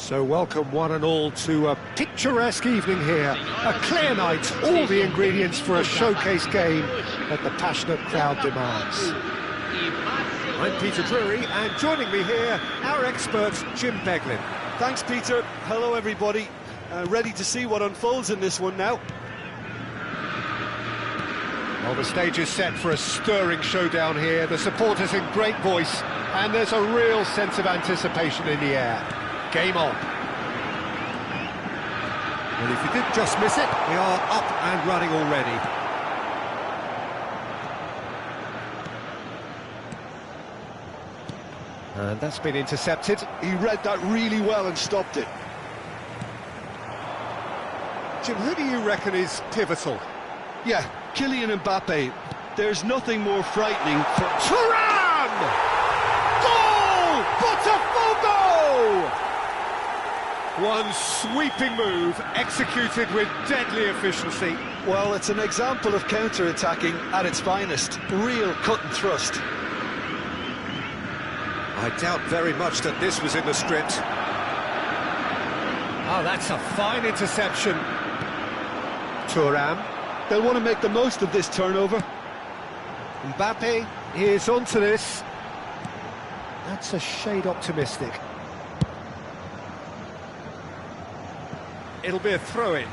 So welcome one and all to a picturesque evening here. A clear night, all the ingredients for a showcase game that the passionate crowd demands. I'm Peter Drury, and joining me here, our expert, Jim Beglin. Thanks, Peter. Hello, everybody. Ready to see what unfolds in this one now. Well, the stage is set for a stirring showdown here. The supporters in great voice, and there's a real sense of anticipation in the air. Game on. Well, if you did just miss it, we are up and running already. And that's been intercepted. He read that really well and stopped it. Jim, who do you reckon is pivotal? Yeah, Kylian Mbappe. There's nothing more frightening for... Thuram! Goal! Botafogo! One sweeping move, executed with deadly efficiency. Well, it's an example of counter-attacking at its finest. Real cut and thrust. I doubt very much that this was in the script. Oh, that's a fine interception. Thuram. They'll want to make the most of this turnover. Mbappe is onto this. That's a shade optimistic. It'll be a throw-in.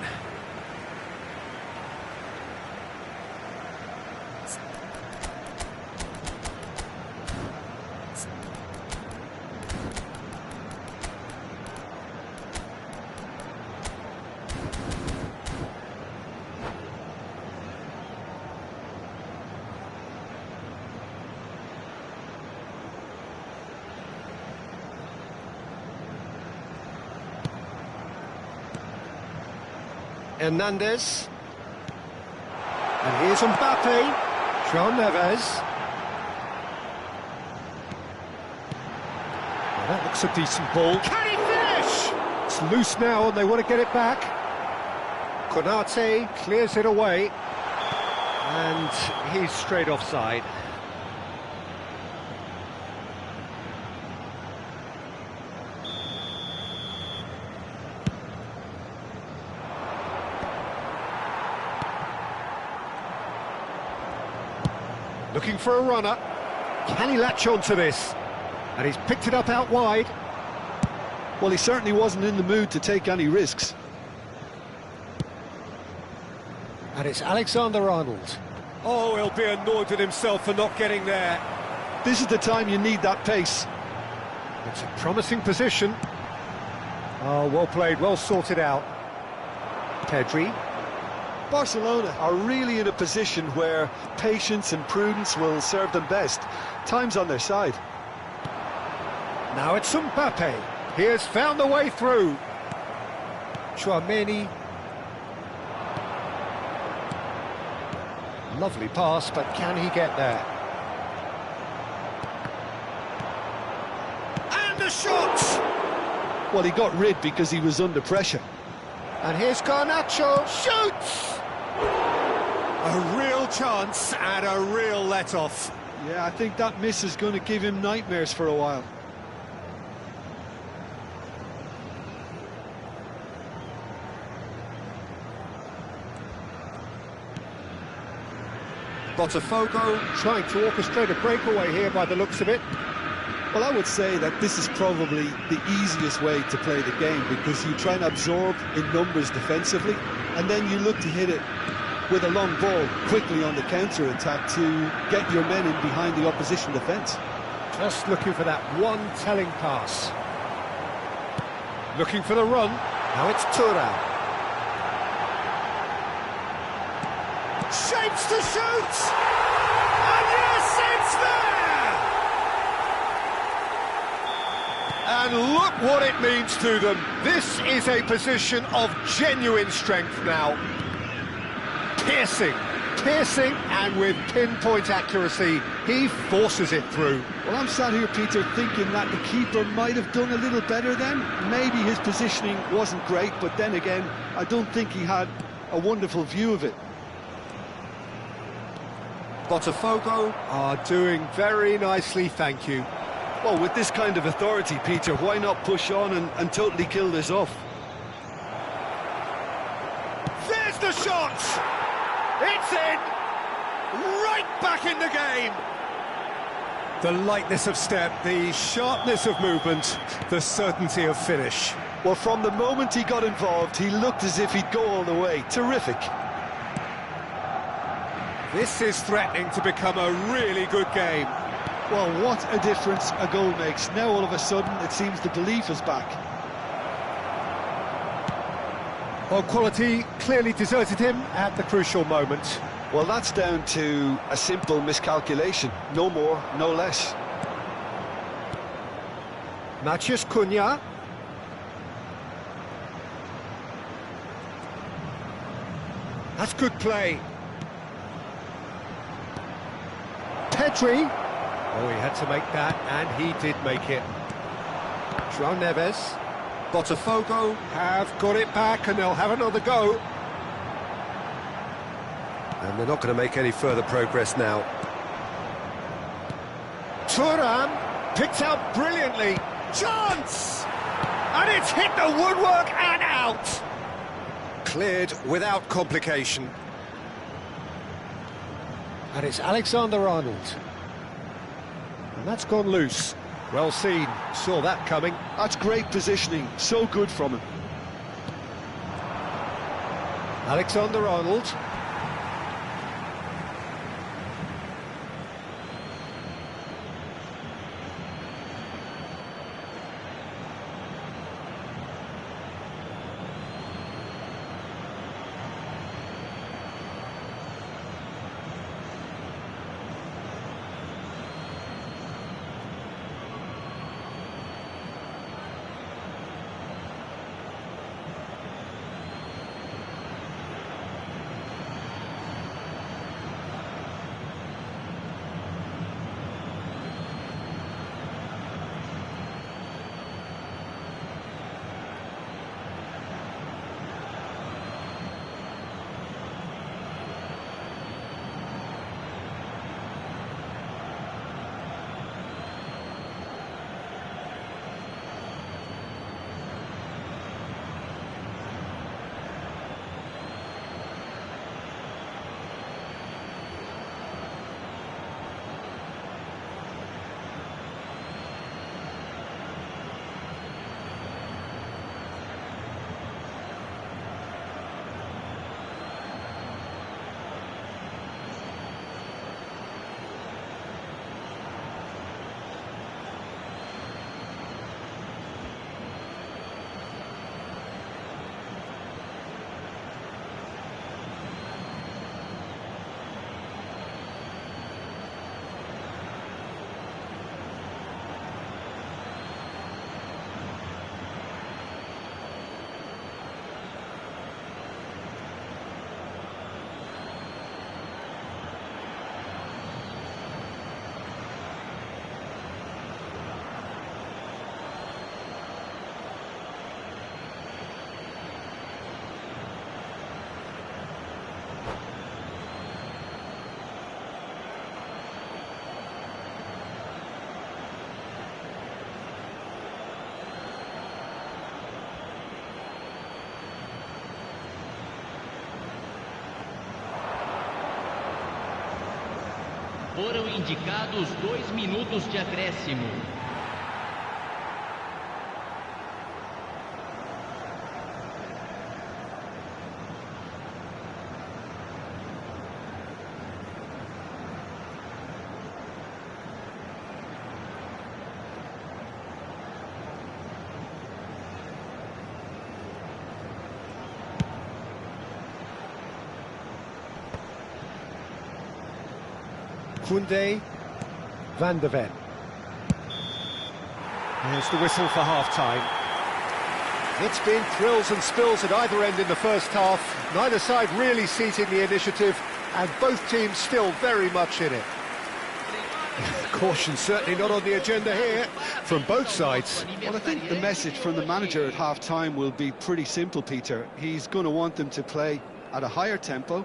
Hernandez. And here's Mbappe. João Neves. Well, that looks a decent ball. Can he finish? It's loose now and they want to get it back. Konate clears it away. And he's straight offside. Looking for a runner. Can he latch onto this? And he's picked it up out wide. Well, he certainly wasn't in the mood to take any risks. And it's Alexander-Arnold. Oh, he'll be annoyed with himself for not getting there. This is the time you need that pace. It's a promising position. Oh, well played, well sorted out. Pedri. Barcelona are really in a position where patience and prudence will serve them best. Time's on their side. Now it's Mbappe. He has found the way through. Tchouaméni. Lovely pass, but can he get there? And a shot! Well, he got rid because he was under pressure. And here's Garnacho. Shoots! A real chance and a real let-off. Yeah, I think that miss is going to give him nightmares for a while. Botafogo trying to orchestrate a breakaway here by the looks of it. Well, I would say that this is probably the easiest way to play the game because you try and absorb in numbers defensively and then you look to hit it with a long ball quickly on the counter-attack to get your men in behind the opposition defence. Just looking for that one telling pass. Looking for the run. Now it's Thuram. Shapes to shoot! And yes, it's there! And look what it means to them. This is a position of genuine strength now. Piercing, and with pinpoint accuracy, he forces it through. Well, I'm sat here, Peter, thinking that the keeper might have done a little better then. Maybe his positioning wasn't great, but then again, I don't think he had a wonderful view of it. Botafogo are doing very nicely, thank you. Well, with this kind of authority, Peter, why not push on and totally kill this off? There's the shot! It's in! Right back in the game! The lightness of step, the sharpness of movement, the certainty of finish. Well, from the moment he got involved, he looked as if he'd go all the way. Terrific. This is threatening to become a really good game. Well, what a difference a goal makes. Now, all of a sudden, it seems the belief is back. Well, quality clearly deserted him at the crucial moment. Well, that's down to a simple miscalculation. No more, no less. Matheus Cunha. That's good play. Pedri. Oh, he had to make that, and he did make it. João Neves. Botafogo have got it back, and they'll have another go. And they're not going to make any further progress now. Thuram picked out brilliantly. Chance! And it's hit the woodwork and out. Cleared without complication. And it's Alexander-Arnold. And that's gone loose. Well seen, saw that coming. That's great positioning, so good from him. Alexander-Arnold. Foram indicados 2 minutos de acréscimo. Koundé, Van de Ven. Here's the whistle for half-time. It's been thrills and spills at either end in the first half. Neither side really seizing the initiative, and both teams still very much in it. Caution certainly not on the agenda here from both sides. Well, I think the message from the manager at half-time will be pretty simple, Peter. He's going to want them to play at a higher tempo,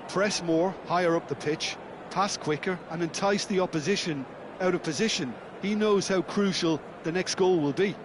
press more, higher up the pitch, pass quicker, and entice the opposition out of position. He knows how crucial the next goal will be.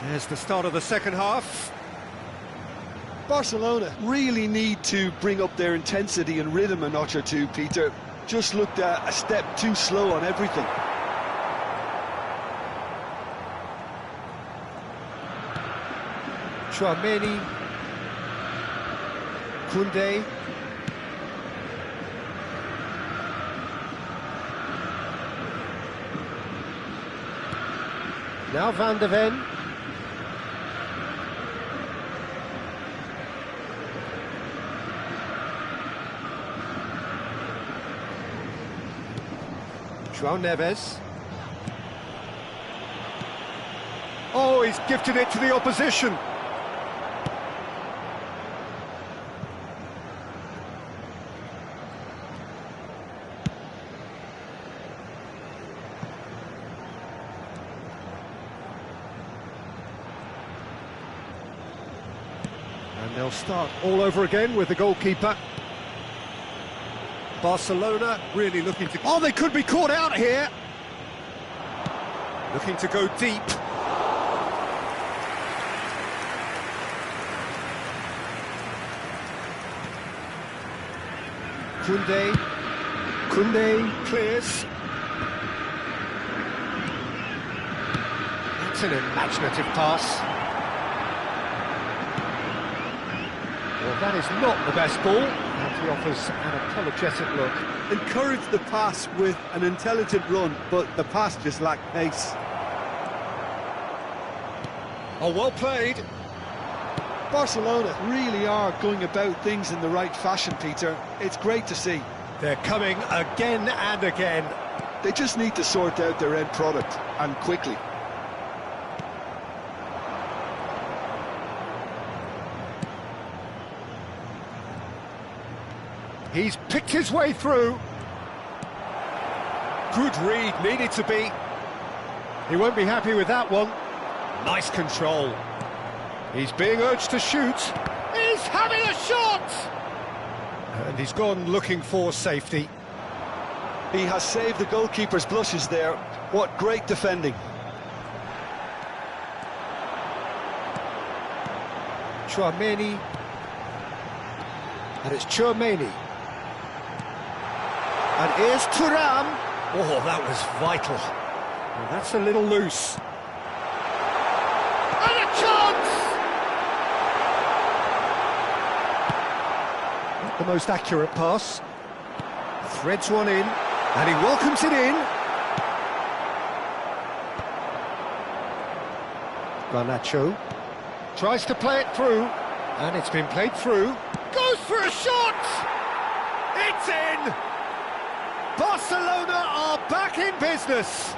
There's the start of the second half. Barcelona really need to bring up their intensity and rhythm a notch or two, Peter. Just looked a step too slow on everything. Tchouaméni, Koundé. Now Van de Ven. João Neves. Oh, he's gifted it to the opposition. And they'll start all over again with the goalkeeper. Barcelona really looking to... Oh, they could be caught out here! Looking to go deep. Koundé clears. That's an imaginative pass. Well, that is not the best ball, and he offers an apologetic look. Encouraged the pass with an intelligent run, but the pass just lacked pace. Oh, well played. Barcelona really are going about things in the right fashion, Peter. It's great to see. They're coming again and again. They just need to sort out their end product, and quickly. He's picked his way through. Good read, needed to be. He won't be happy with that one. Nice control. He's being urged to shoot. He's having a shot! And he's gone looking for safety. He has saved the goalkeeper's blushes there. What great defending. Tchouaméni. And it's Tchouaméni. And here's Thuram. Oh, that was vital. Well, that's a little loose. And a chance! Not the most accurate pass. Threads one in, and he welcomes it in. Garnacho tries to play it through, and it's been played through. Goes for a shot! It's in! Barcelona are back in business.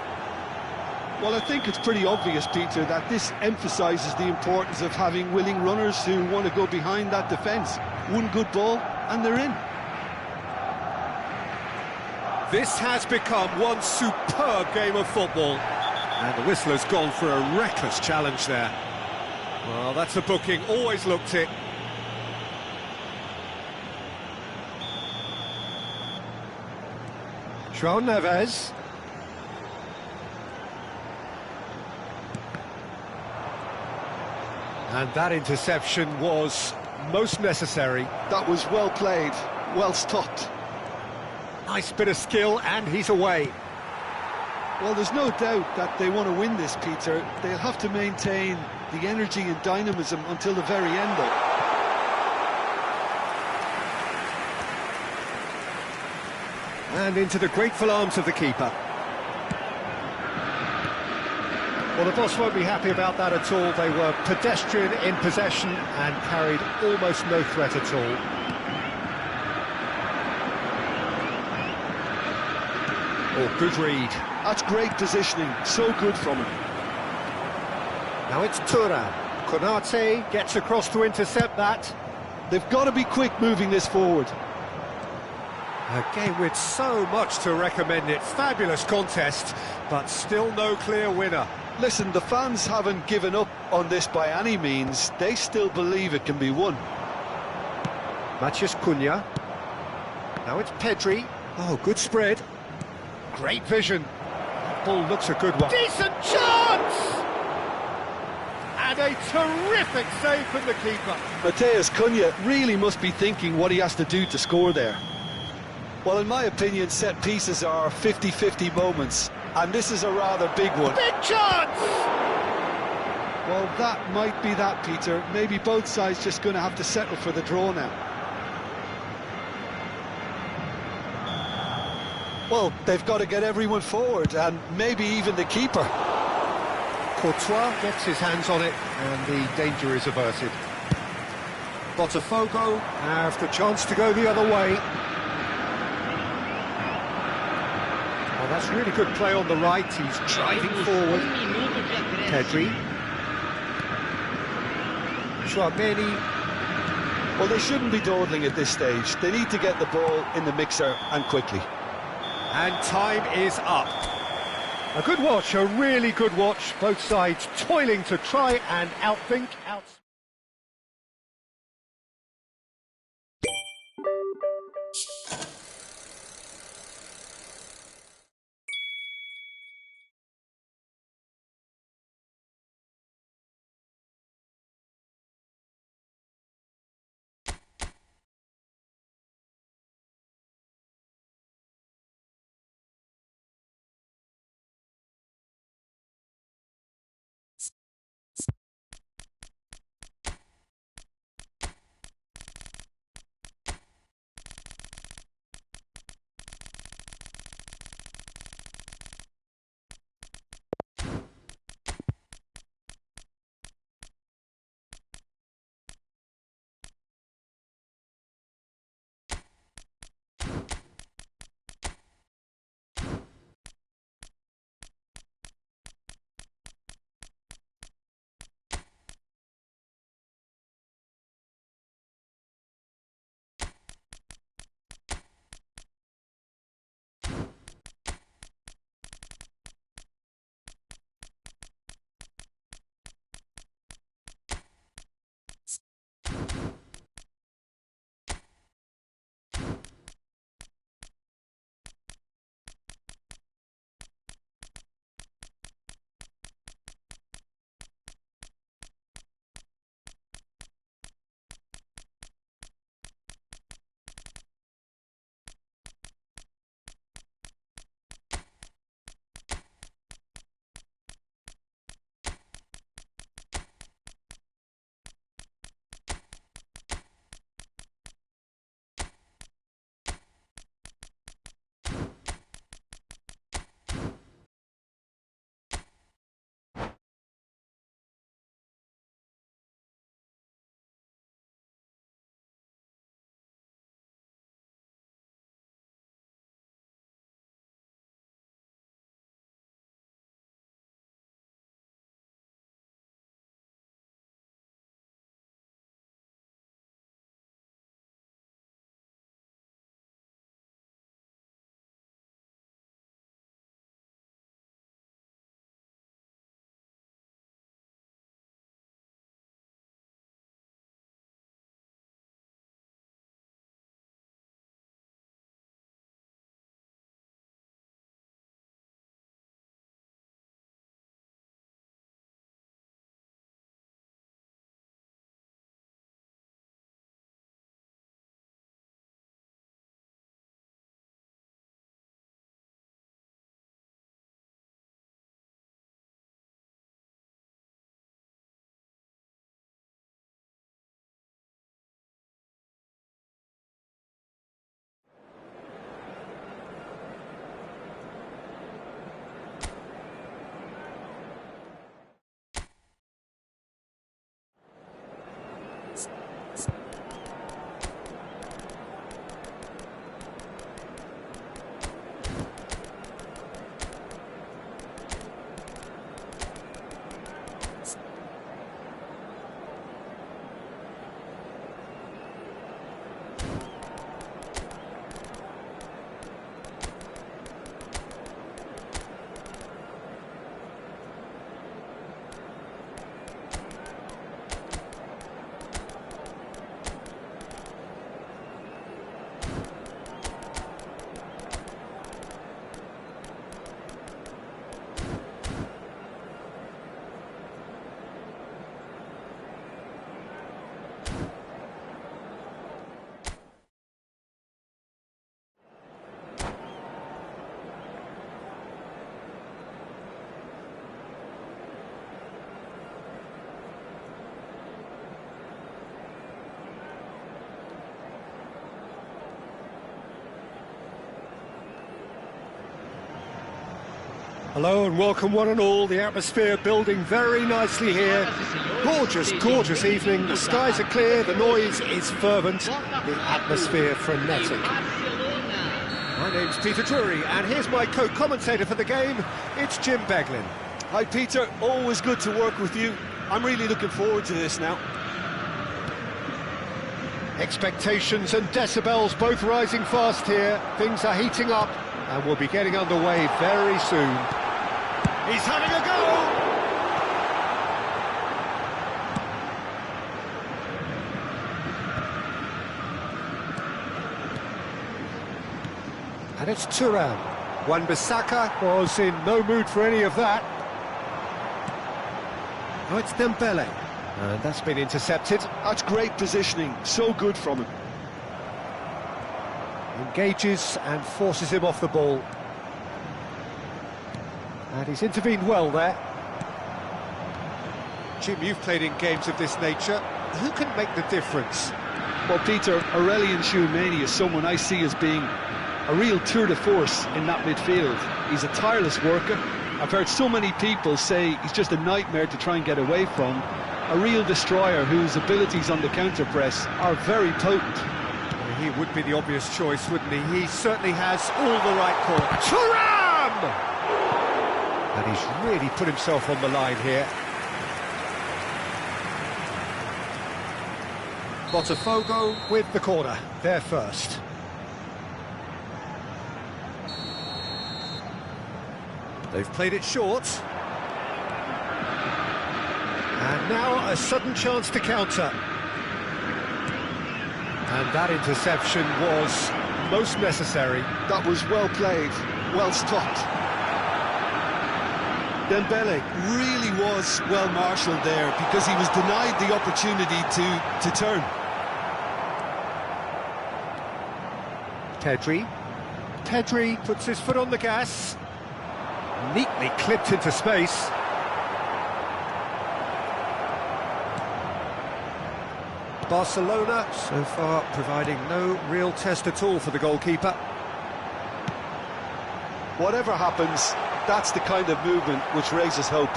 Well, I think it's pretty obvious, Peter, that this emphasises the importance of having willing runners who want to go behind that defence. One good ball, and they're in. This has become one superb game of football. And the whistler's gone for a reckless challenge there. Well, that's a booking, always looked it. João Neves. And that interception was most necessary. That was well played, well stopped. Nice bit of skill, and he's away. Well, there's no doubt that they want to win this, Peter. They'll have to maintain the energy and dynamism until the very end, though. And into the grateful arms of the keeper. Well, the boss won't be happy about that at all. They were pedestrian in possession and carried almost no threat at all. Oh, good read. That's great positioning, so good from him. Now it's Thuram. Konate gets across to intercept that. They've got to be quick moving this forward. A game with so much to recommend it. Fabulous contest, but still no clear winner. Listen, the fans haven't given up on this by any means. They still believe it can be won. Matheus Cunha. Now it's Pedri. Oh, good spread. Great vision. Ball looks a good one. Decent chance! And a terrific save from the keeper. Matheus Cunha really must be thinking what he has to do to score there. Well, in my opinion, set pieces are 50-50 moments, and this is a rather big one. Big chance! Well, that might be that, Peter. Maybe both sides just going to have to settle for the draw now. Well, they've got to get everyone forward, and maybe even the keeper. Courtois gets his hands on it, and the danger is averted. Botafogo have the chance to go the other way. Well, that's really good play on the right. He's driving forward. Pedri. Tchouaméni. Well, they shouldn't be dawdling at this stage. They need to get the ball in the mixer, and quickly. And time is up. A good watch, a really good watch. Both sides toiling to try and outthink, Hello and welcome one and all. The atmosphere building very nicely here. Gorgeous, gorgeous evening. The skies are clear, the noise is fervent, the atmosphere frenetic. My name's Peter Drury, and here's my co-commentator for the game. It's Jim Beglin. Hi Peter, always good to work with you. I'm really looking forward to this now. Expectations and decibels both rising fast here. Things are heating up and we'll be getting underway very soon. He's having a go! And it's Thuram. Wan-Bissaka was in no mood for any of that. Oh, it's Dembele. And that's been intercepted. That's great positioning, so good from him. Engages and forces him off the ball. And he's intervened well there. Jim, you've played in games of this nature. Who can make the difference? Well, Peter, Aurelien Tchouameni is someone I see as being a real tour de force in that midfield. He's a tireless worker. I've heard so many people say he's just a nightmare to try and get away from. A real destroyer whose abilities on the counter-press are very potent. He would be the obvious choice, wouldn't he? He certainly has all the right call. Thuram! And he's really put himself on the line here. Botafogo with the corner. They're first. They've played it short. And now a sudden chance to counter. And that interception was most necessary. That was well played, well stopped. Dembele really was well marshalled there because he was denied the opportunity to turn. Pedri puts his foot on the gas. Neatly clipped into space. Barcelona so far providing no real test at all for the goalkeeper. Whatever happens, that's the kind of movement which raises hope.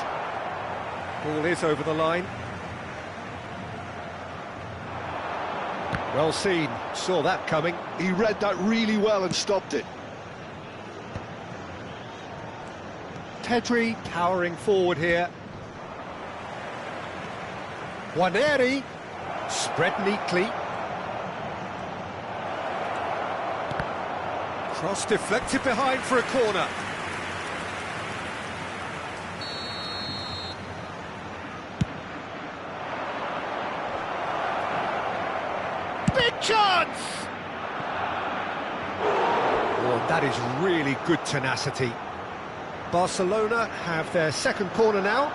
Ball is over the line. Well seen, saw that coming. He read that really well and stopped it. Pedri powering forward here. Nwaneri spread neatly. Cross deflected behind for a corner. Big chance! Oh, that is really good tenacity. Barcelona have their second corner now.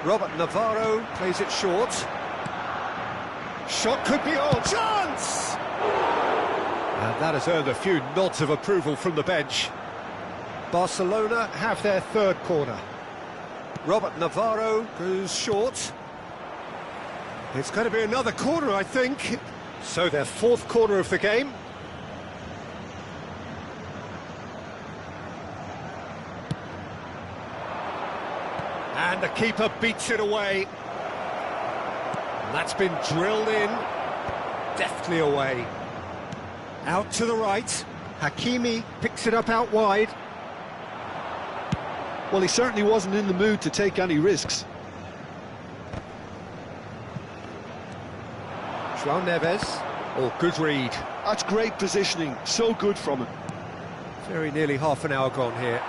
Robert Navarro plays it short. Shot could be on. Chance! And that has earned a few nods of approval from the bench. Barcelona have their third corner. Robert Navarro goes short. It's going to be another corner, I think. So their fourth corner of the game. And the keeper beats it away. That's been drilled in, deftly away. Out to the right, Hakimi picks it up out wide. Well, he certainly wasn't in the mood to take any risks. João Neves, oh, good read. That's great positioning, so good from him. Very nearly half an hour gone here.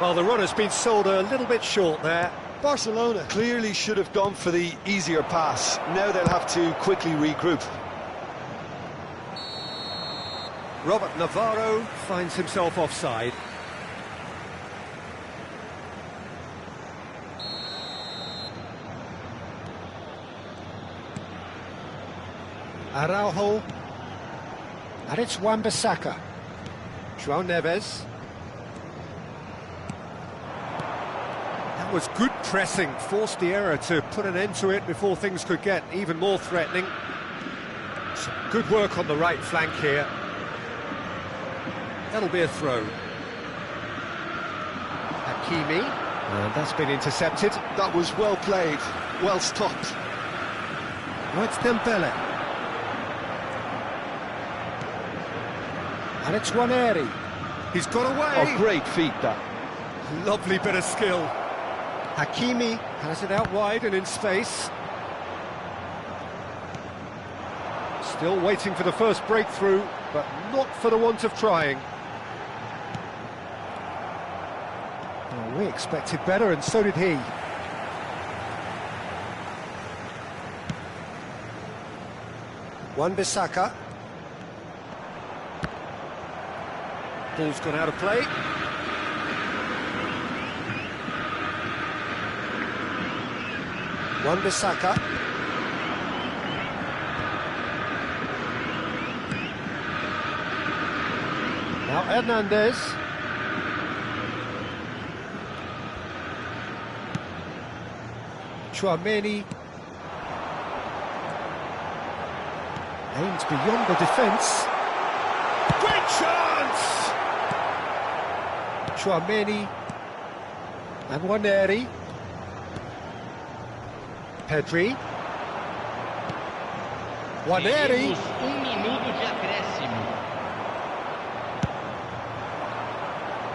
Well, the run has been sold a little bit short there. Barcelona clearly should have gone for the easier pass. Now they'll have to quickly regroup. Robert Navarro finds himself offside. Araujo. And it's Wan-Bissaka. João Neves. That was good pressing, forced the error to put an end to it before things could get even more threatening. Some good work on the right flank here. That'll be a throw. Hakimi. And that's been intercepted. That was well played, well stopped. Now it's Dembele. And it's Nwaneri. He's got away. Oh, great feat, that. Lovely bit of skill. Hakimi has it out wide and in space. Still waiting for the first breakthrough, but not for the want of trying. Well, we expected better, and so did he. Wan-Bissaka. Ball's gone out of play. Wan-Bissaka. Now Hernandez. Tchouaméni. Aims beyond the defence. Great chance! Tchouaméni and Nwaneri. Pedri. Nwaneri. Minuto de acréscimo.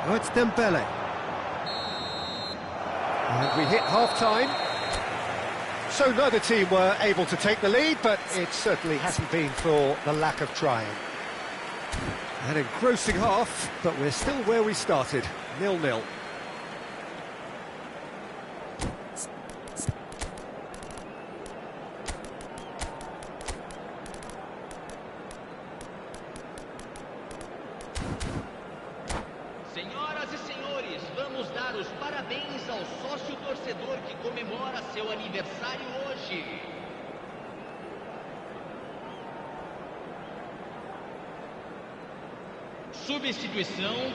Oh, it's Dembele. And we hit half-time. So neither team were able to take the lead, but it certainly hasn't been for the lack of trying. An engrossing half, but we're still where we started, 0-0. Senhoras e senhores, vamos dar os parabéns ao sócio torcedor que comemora seu aniversário hoje. Substituição.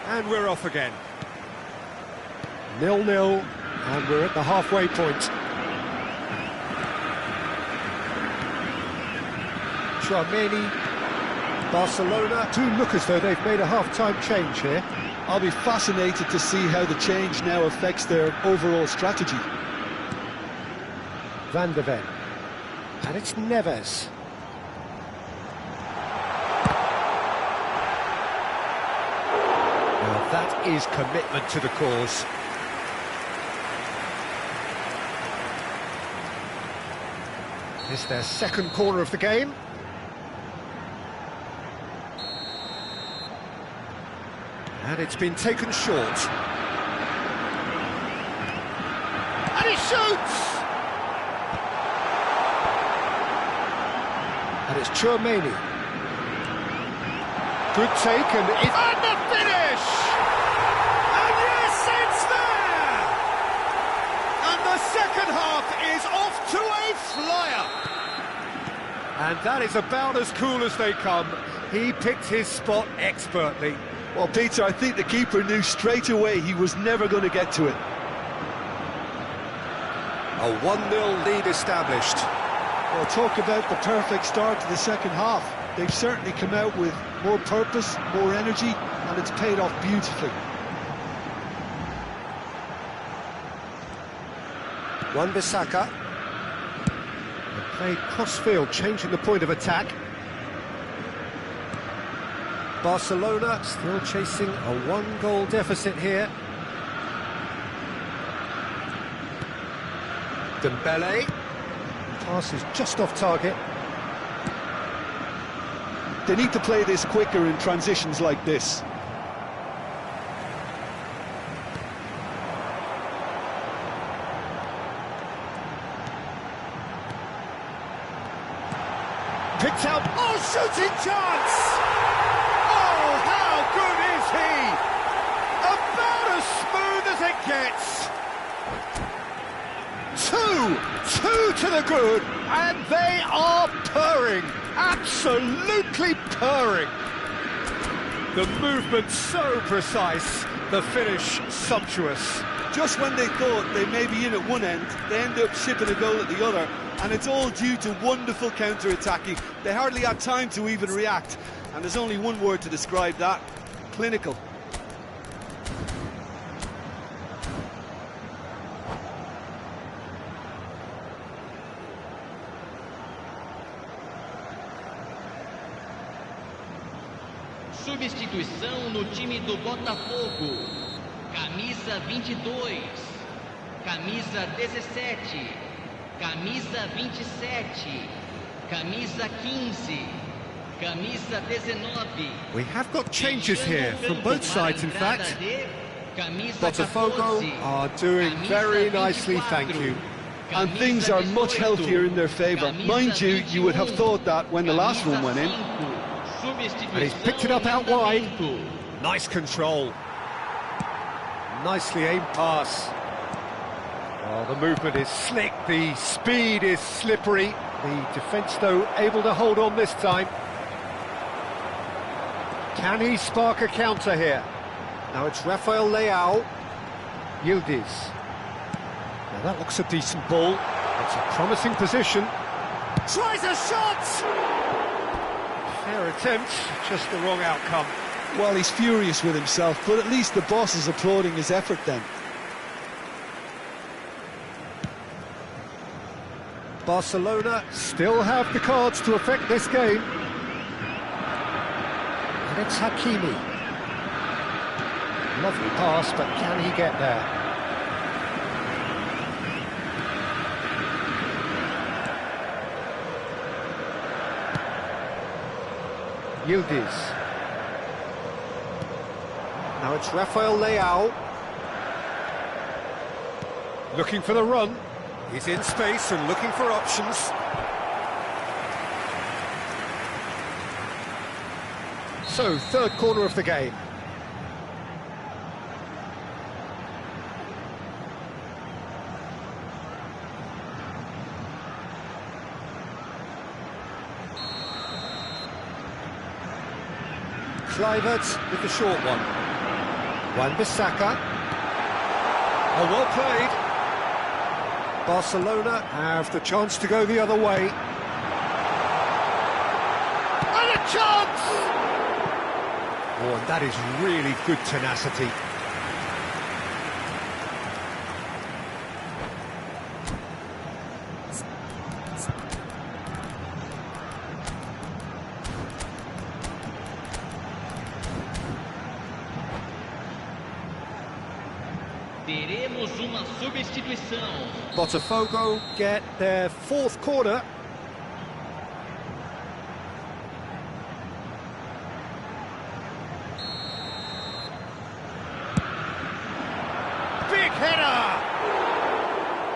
And we're off again. 0-0, and we're at the halfway point. Tchouaméni. Barcelona do look as though they've made a half-time change here. I'll be fascinated to see how the change now affects their overall strategy. Van de Ven. And it's Neves. Now that is commitment to the cause. It's their second corner of the game. And it's been taken short. And he shoots! And it's Tchouaméni. Good take, and the finish! And yes, it's there! And the second half is off to a flyer! And that is about as cool as they come. He picked his spot expertly. Well, Peter, I think the keeper knew straight away he was never going to get to it. A 1-0 lead established. Well, talk about the perfect start to the second half. They've certainly come out with more purpose, more energy, and it's paid off beautifully. Wan-Bissaka. Played cross-field, changing the point of attack. Barcelona still chasing a 1-goal deficit here. Dembele. Pass is just off target. They need to play this quicker in transitions like this. Picked out. Oh, shooting chance! Oh, how good is he? About as smooth as it gets. Two to the good, and they are purring. Absolutely purring. The movement so precise, the finish sumptuous. Just when they thought they may be in at one end, they end up shipping a goal at the other, and it's all due to wonderful counter-attacking. They hardly had time to even react, and there's only one word to describe that: clinical. Substituição no time do Botafogo. Camisa 22, camisa 17, camisa 27, camisa 15, camisa 19. We have got changes here from both sides, in fact. Botafogo are doing very nicely, thank you. And things are much healthier in their favour. Mind you, you would have thought that when the last one went in. And he's picked it up out wide. Nice control. Nicely aimed pass. Oh, the movement is slick, the speed is slippery. The defence, though, able to hold on this time. Can he spark a counter here? Now it's Rafael Leao. Yildiz. Now that looks a decent ball. It's a promising position. Tries a shot! Fair attempt, just the wrong outcome. Well, he's furious with himself, but at least the boss is applauding his effort then. Barcelona still have the cards to affect this game. And it's Hakimi. Lovely pass, but can he get there? Yildiz. Now it's Rafael Leao. Looking for the run. He's in space and looking for options. So, third corner of the game. Kluivert with the short one. Wan-Bissaka. Oh, well played. Barcelona have the chance to go the other way. And a chance! Oh, and that is really good tenacity. Teremos uma substituição. Botafogo get their fourth corner. Big header!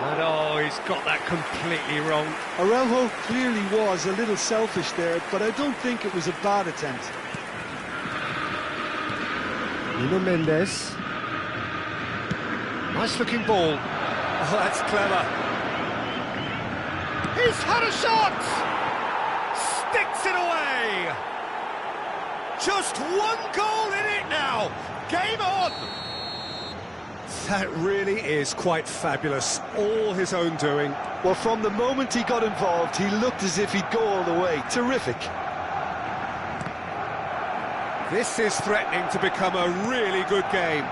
And oh, he's got that completely wrong. Araujo clearly was a little selfish there, but I don't think it was a bad attempt. Nuno Mendes. Nice looking ball. Oh, that's clever. He's had a shot! Sticks it away! Just one goal in it now! Game on! That really is quite fabulous. All his own doing. Well, from the moment he got involved, he looked as if he'd go all the way. Terrific. This is threatening to become a really good game.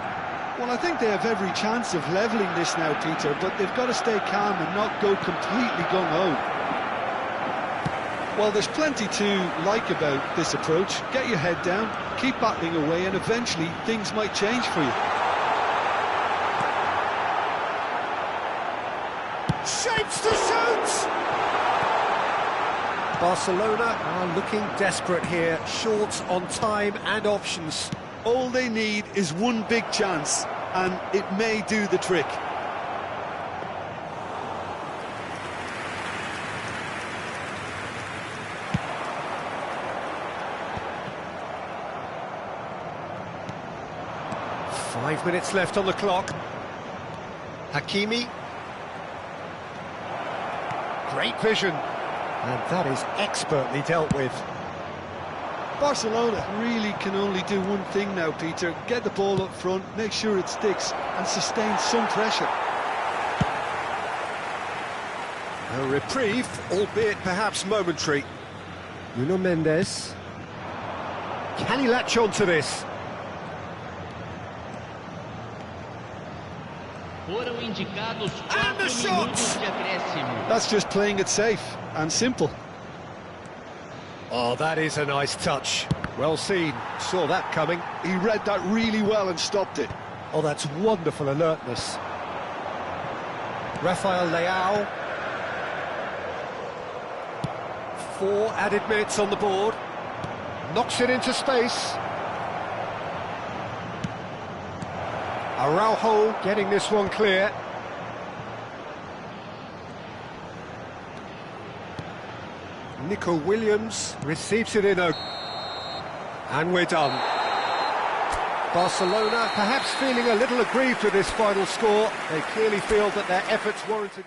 Well, I think they have every chance of levelling this now, Peter, but they've got to stay calm and not go completely gung-ho. Well, there's plenty to like about this approach. Get your head down, keep battling away, and eventually things might change for you. Shapes to shoot! Barcelona are looking desperate here, short on time and options. All they need is one big chance, and it may do the trick. Five minutes left on the clock. Hakimi. Great vision. And that is expertly dealt with. Barcelona really can only do one thing now, Peter. Get the ball up front, make sure it sticks, and sustain some pressure. A reprieve, albeit perhaps momentary. Nuno Mendes. Can he latch on to this? Foram indicados And the 4 shot! minutos de acréscimo. That's just playing it safe and simple. Oh, that is a nice touch. Well seen. Saw that coming. He read that really well and stopped it. Oh, that's wonderful alertness. Rafael Leao. 4 added minutes on the board. Knocks it into space. Araujo getting this one clear. Nico Williams receives it in a... And we're done. Barcelona perhaps feeling a little aggrieved with this final score. They clearly feel that their efforts warranted...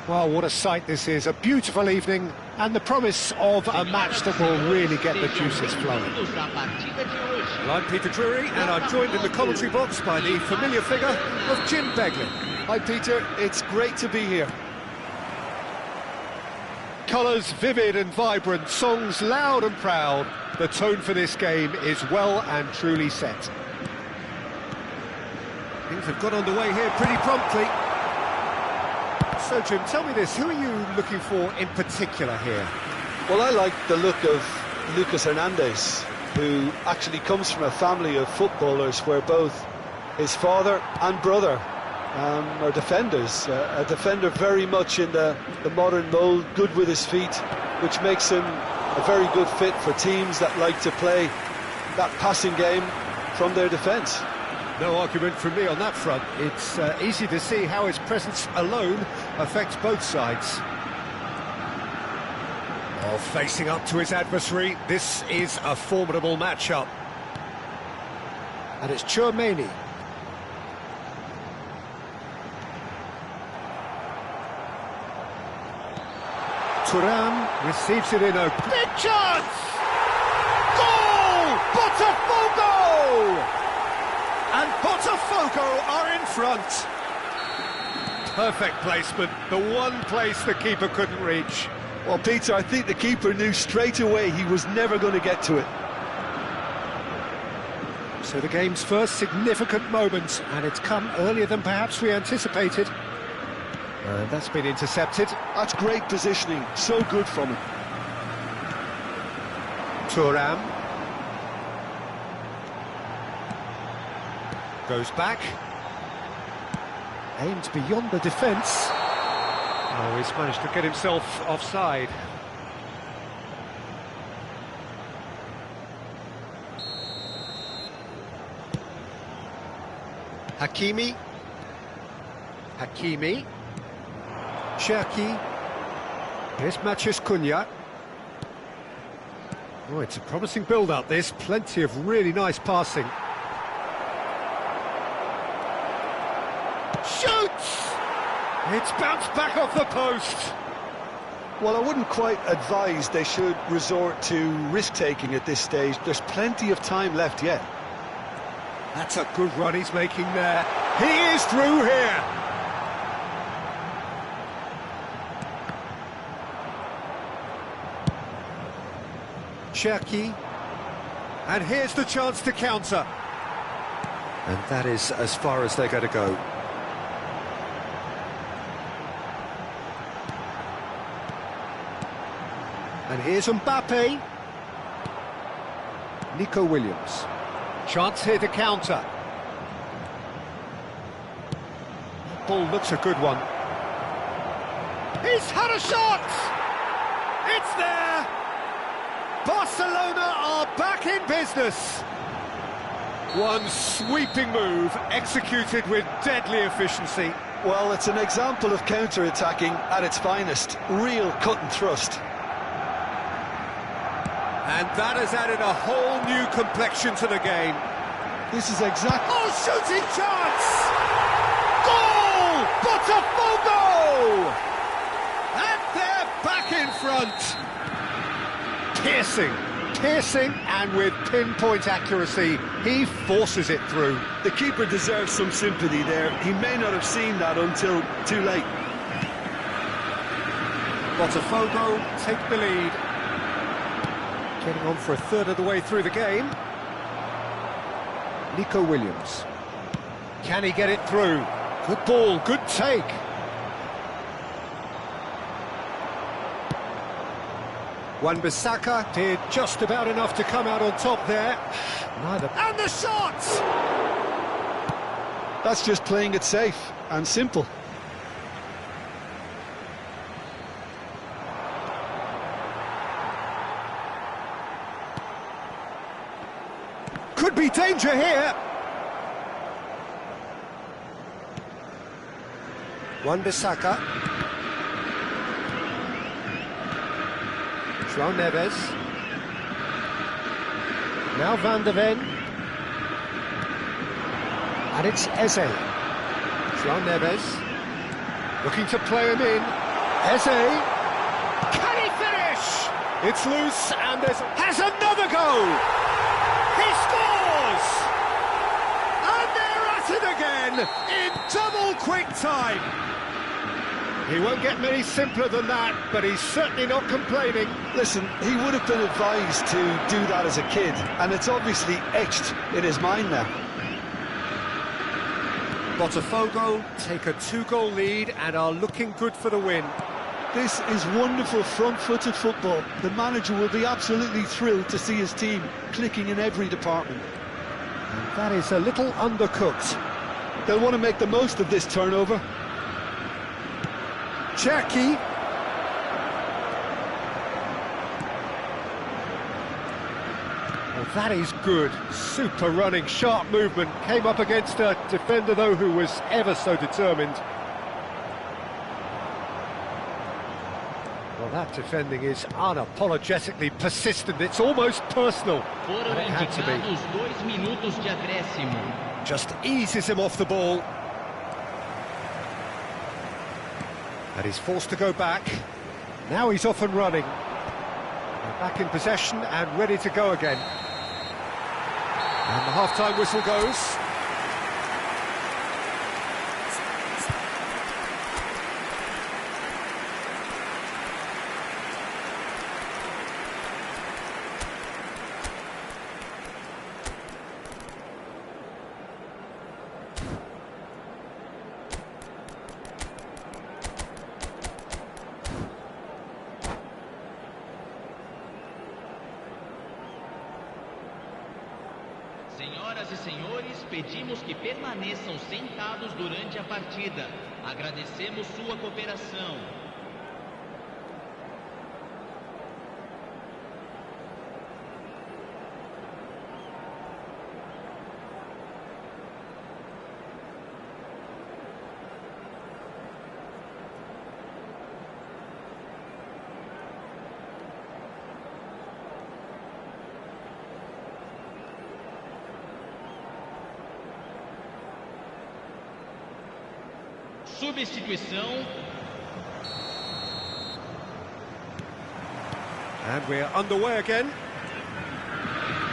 Well, what a sight this is. A beautiful evening and the promise of a match that will really get the juices flowing. Well, I'm Peter Drury and I'm joined in the commentary box by the familiar figure of Jim Beglin. Hi, Peter. It's great to be here. Colours vivid and vibrant, songs loud and proud. The tone for this game is well and truly set. Things have got underway here pretty promptly. So, Jim, tell me this, who are you looking for in particular here? Well, I like the look of Lucas Hernandez, who actually comes from a family of footballers where both his father and brother are defenders. A defender very much in the modern mould, good with his feet, which makes him a very good fit for teams that like to play that passing game from their defence. No argument from me on that front. It's easy to see how his presence alone affects both sides. Oh, facing up to his adversary, this is a formidable matchup. And it's Tchouaméni. Thuram receives it in a big chance! Goal! Botafogo! And Botafogo are in front. Perfect placement, the one place the keeper couldn't reach. Well, Peter, I think the keeper knew straight away he was never going to get to it. So the game's first significant moment, and it's come earlier than perhaps we anticipated. And that's been intercepted. That's great positioning, so good from him. Thuram. Goes back. Aimed beyond the defence. Oh, he's managed to get himself offside. Hakimi. Cherki. Here's Matheus Cunha. Oh, it's a promising build-up, this. Plenty of really nice passing. Shoots! It's bounced back off the post. Well, I wouldn't quite advise they should resort to risk-taking at this stage. There's plenty of time left yet. That's a good run he's making there. He is through here. Cherki. And here's the chance to counter. And that is as far as they're going to go. And here's Mbappe. Nico Williams. Chance here to counter. That ball looks a good one. He's had a shot! It's there! Barcelona are back in business. One sweeping move, executed with deadly efficiency. Well, it's an example of counter-attacking at its finest. Real cut and thrust. And that has added a whole new complexion to the game. This is exactly... Oh, shooting chance! Goal! Botafogo! And they're back in front. Piercing, and with pinpoint accuracy, he forces it through. The keeper deserves some sympathy there. He may not have seen that until too late. Botafogo take the lead. Getting on for a third of the way through the game. Nico Williams. Can he get it through? Good ball, good take. Wan-Bissaka did just about enough to come out on top there. Neither. And the shot! That's just playing it safe and simple. Could be danger here. Wan-Bissaka. João Neves. Now Van de Ven. And it's Eze. João Neves. Looking to play him in. Eze. Can he finish? It's loose and has another go. He scores! And they're at it again in double quick time. He won't get many simpler than that, but he's certainly not complaining. Listen, he would have been advised to do that as a kid, and it's obviously etched in his mind now. Botafogo take a 2-goal lead and are looking good for the win. This is wonderful front-footed football. The manager will be absolutely thrilled to see his team clicking in every department. And that is a little undercooked. They'll want to make the most of this turnover. Cherki. Well, that is good. Super running, sharp movement. Came up against a defender, though, who was ever so determined. Well, that defending is unapologetically persistent. It's almost personal. Foram And it had to be. indicados 2 minutos de acréscimo. Just eases him off the ball. And he's forced to go back. Now he's off and running. They're back in possession and ready to go again. And the half-time whistle goes. Senhoras e senhores, pedimos que permaneçam sentados durante a partida. Agradecemos sua cooperação. Substituição. And we're underway again.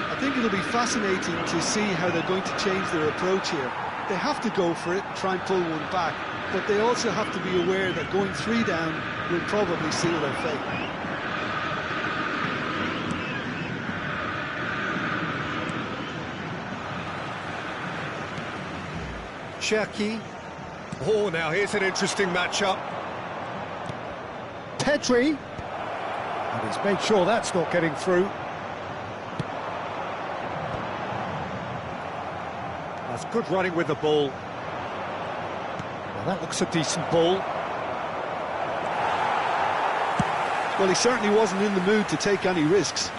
I think it'll be fascinating to see how they're going to change their approach here. They have to go for it, try and pull one back, but they also have to be aware that going 3 down will probably seal their fate. Cherki. Oh, now here's an interesting matchup. Pedri. And he's made sure that's not getting through. That's good running with the ball. Now that looks a decent ball. Well, he certainly wasn't in the mood to take any risks.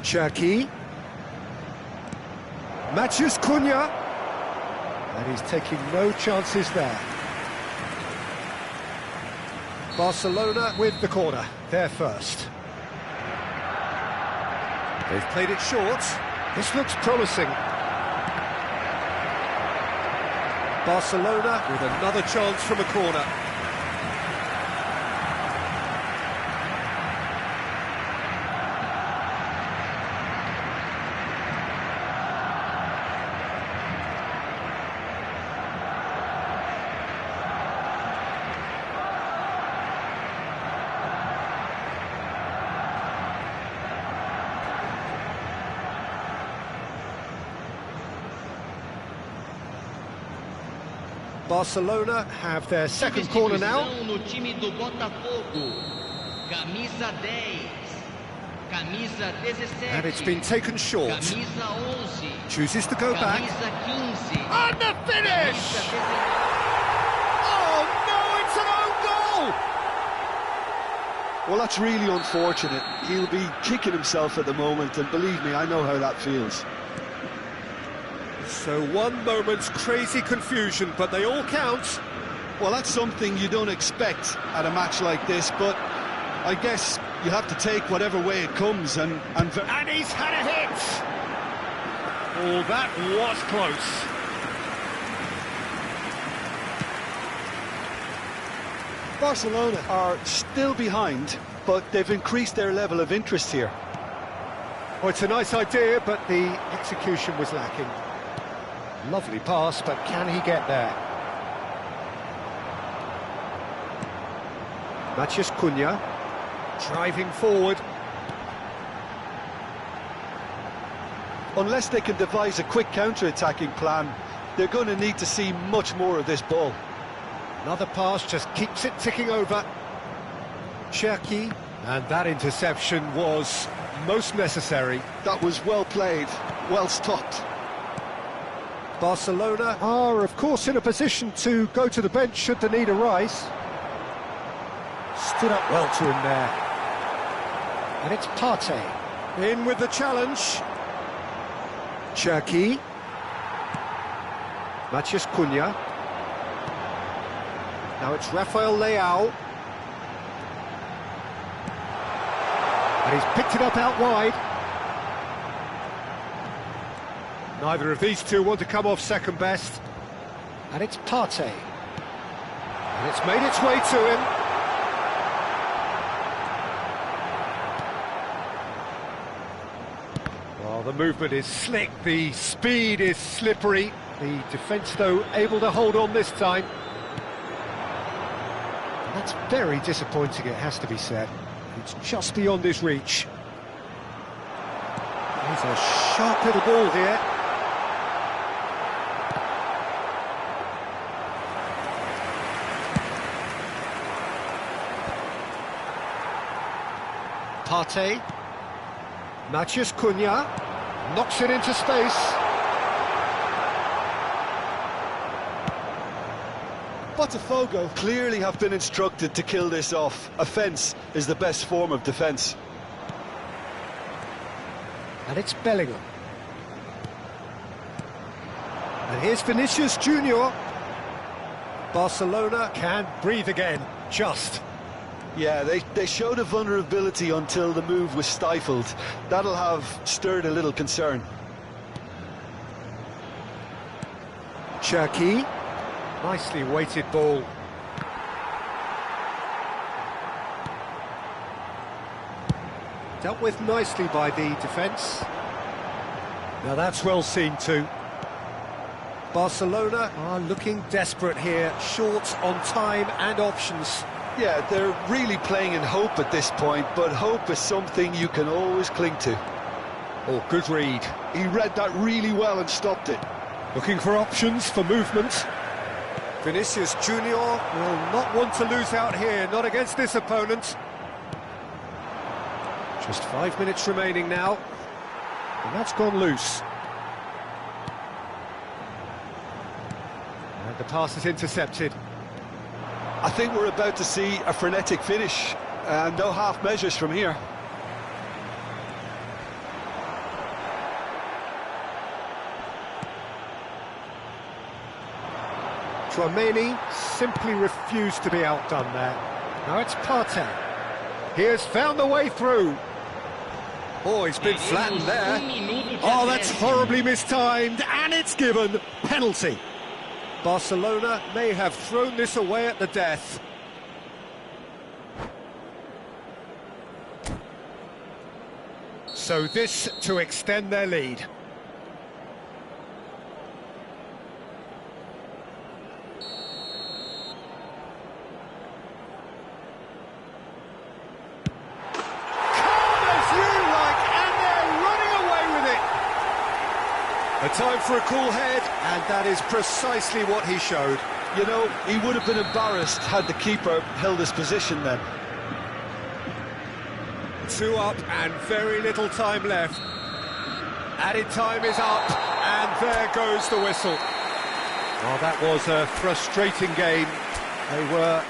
Cherki. Matheus Cunha. And he's taking no chances there. Barcelona with the corner, they're first. They've played it short. This looks promising. Barcelona with another chance from a corner. Barcelona have their second corner now. No time do Botafogo. Camisa 10. Camisa 17. And it's been taken short. Camisa 11. Chooses to go back. Camisa 15. And the finish! Oh no, it's an own goal! Well, that's really unfortunate. He'll be kicking himself at the moment, and believe me, I know how that feels. So one moment's crazy confusion, but they all count. Well, that's something you don't expect at a match like this, but I guess you have to take whatever way it comes, and he's had a hit! Oh, that was close. Barcelona are still behind, but they've increased their level of interest here. Well, it's a nice idea, but the execution was lacking. Lovely pass, but can he get there? Matheus Cunha, driving forward. Unless they can devise a quick counter-attacking plan, they're going to need to see much more of this ball. Another pass just keeps it ticking over. Cherki, and that interception was most necessary. That was well played, well stopped. Barcelona are, of course, in a position to go to the bench should the need arise. Stood up well to him there. And it's Partey. In with the challenge. Cherki. Matheus Cunha. Now it's Rafael Leao. And he's picked it up out wide. Neither of these two want to come off second best. And it's Partey. And it's made its way to him. Well, the movement is slick, the speed is slippery. The defence, though, able to hold on this time. And that's very disappointing, it has to be said. It's just beyond his reach. There's a sharp little ball here. Partey. Matheus Cunha knocks it into space. Botafogo clearly have been instructed to kill this off. Offence is the best form of defence. And it's Bellingham. And here's Vinicius Junior. Barcelona can breathe again, just. Yeah, they showed a vulnerability until the move was stifled. That'll have stirred a little concern. Cherki. Nicely weighted ball. Dealt with nicely by the defence. Now that's well seen too. Barcelona are looking desperate here, short on time and options. Yeah, they're really playing in hope at this point, but hope is something you can always cling to. Oh, good read. He read that really well and stopped it. Looking for options, for movement. Vinicius Junior will not want to lose out here, not against this opponent. Just 5 minutes remaining now, and that's gone loose. And the pass is intercepted. I think we're about to see a frenetic finish, and no half measures from here. Tchouaméni simply refused to be outdone there. Now it's Partey. He has found the way through. Oh, he's been flattened there. Oh, that's horribly mistimed, and it's given. Penalty. Barcelona may have thrown this away at the death. So this to extend their lead. A time for a cool head, and that is precisely what he showed. You know, he would have been embarrassed had the keeper held his position then. 2 up and very little time left. Added time is up, and there goes the whistle. Well, that was a frustrating game. They were